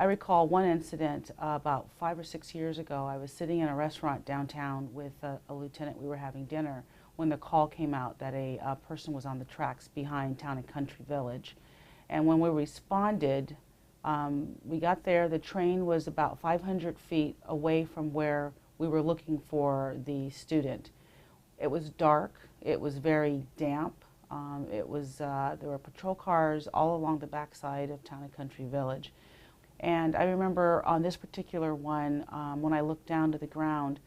I recall one incident about 5 or 6 years ago. I was sitting in a restaurant downtown with a lieutenant. We were having dinner when the call came out that a person was on the tracks behind Town and Country Village. And when we responded, we got there. The train was about 500 feet away from where we were looking for the student. It was dark. It was very damp. There were patrol cars all along the backside of Town and Country Village. And I remember on this particular one, when I looked down to the ground,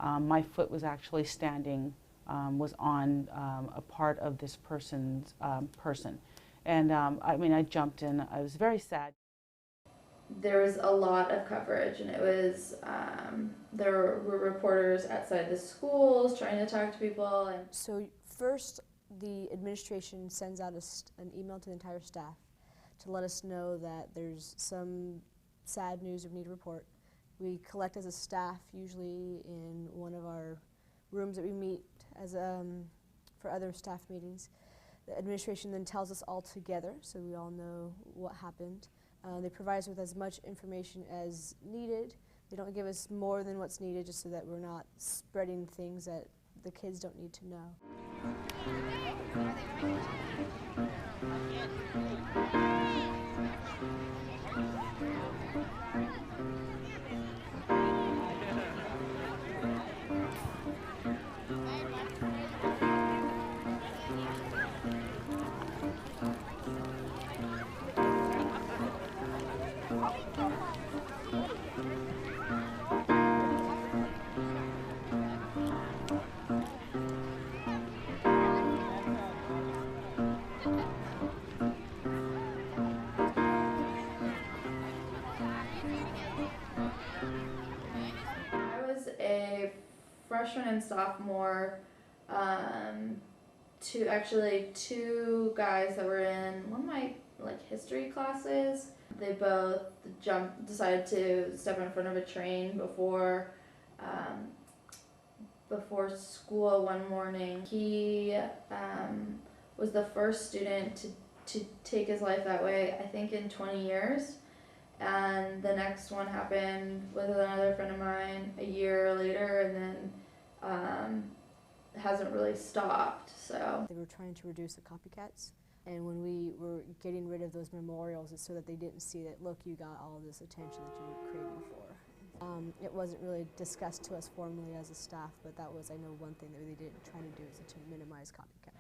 my foot was actually standing, was on a part of this person's person. And I mean, I jumped in. I was very sad. There was a lot of coverage, and it was, there were reporters outside the schools trying to talk to people. And so first, the administration sends out an email to the entire staff to let us know that there's some sad news we need to report. We collect as a staff, usually in one of our rooms that we meet as for other staff meetings. The administration then tells us all together, so we all know what happened. They provide us with as much information as needed. They don't give us more than what's needed, just so that we're not spreading things that the kids don't need to know. Freshman and sophomore, two guys that were in one of my history classes. They both decided to step in front of a train before school one morning. He was the first student to take his life that way, I think, in 20 years. And the next one happened with another friend of mine a year later, and then hasn't really stopped. So they were trying to reduce the copycats, and when we were getting rid of those memorials, it's so that they didn't see that, look, you got all of this attention that you were craving for. It wasn't really discussed to us formally as a staff, but that was, I know, one thing that they didn't try to do is to minimize copycats.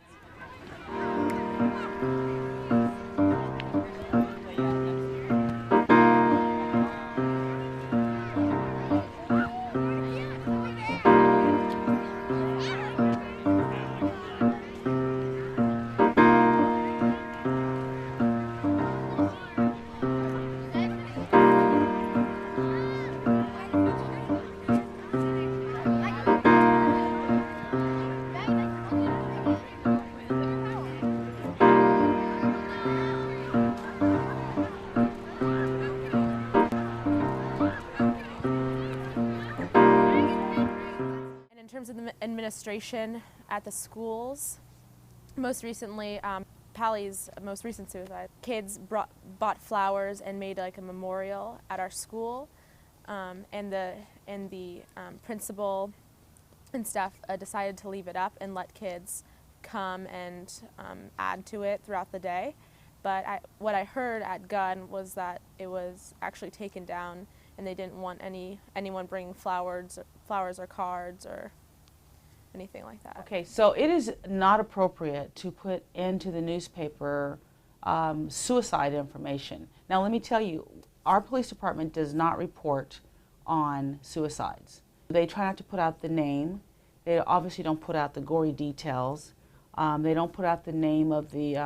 In terms of the administration at the schools, most recently, Pally's most recent suicide, kids bought flowers and made a memorial at our school, and the principal and staff decided to leave it up and let kids come and add to it throughout the day. But what I heard at Gunn was that it was actually taken down, and they didn't want anyone bringing flowers or cards or anything like that. Okay, so it is not appropriate to put into the newspaper suicide information. Now let me tell you, our police department does not report on suicides. They try not to put out the name. They obviously don't put out the gory details. They don't put out the name of the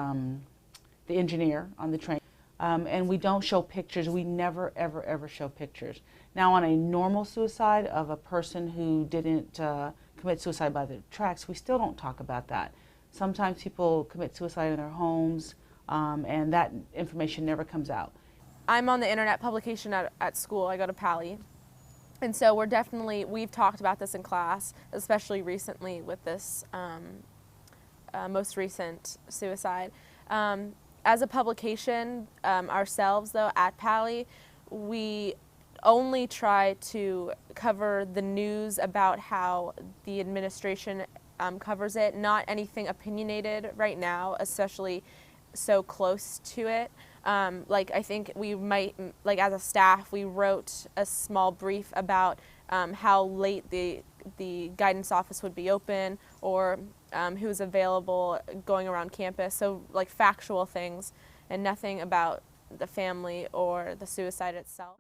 engineer on the train. And we don't show pictures. We never, ever, ever show pictures. Now on a normal suicide of a person who didn't commit suicide by the tracks, we still don't talk about that. Sometimes people commit suicide in their homes, and that information never comes out. I'm on the internet publication at school. I go to Pally. And so we've talked about this in class, especially recently with this most recent suicide. As a publication ourselves, though, at Pally, we only try to cover the news about how the administration covers it, not anything opinionated right now, especially so close to it. Like I think we might, like as a staff, we wrote a small brief about how late the guidance office would be open, or who's available going around campus. So like factual things and nothing about the family or the suicide itself.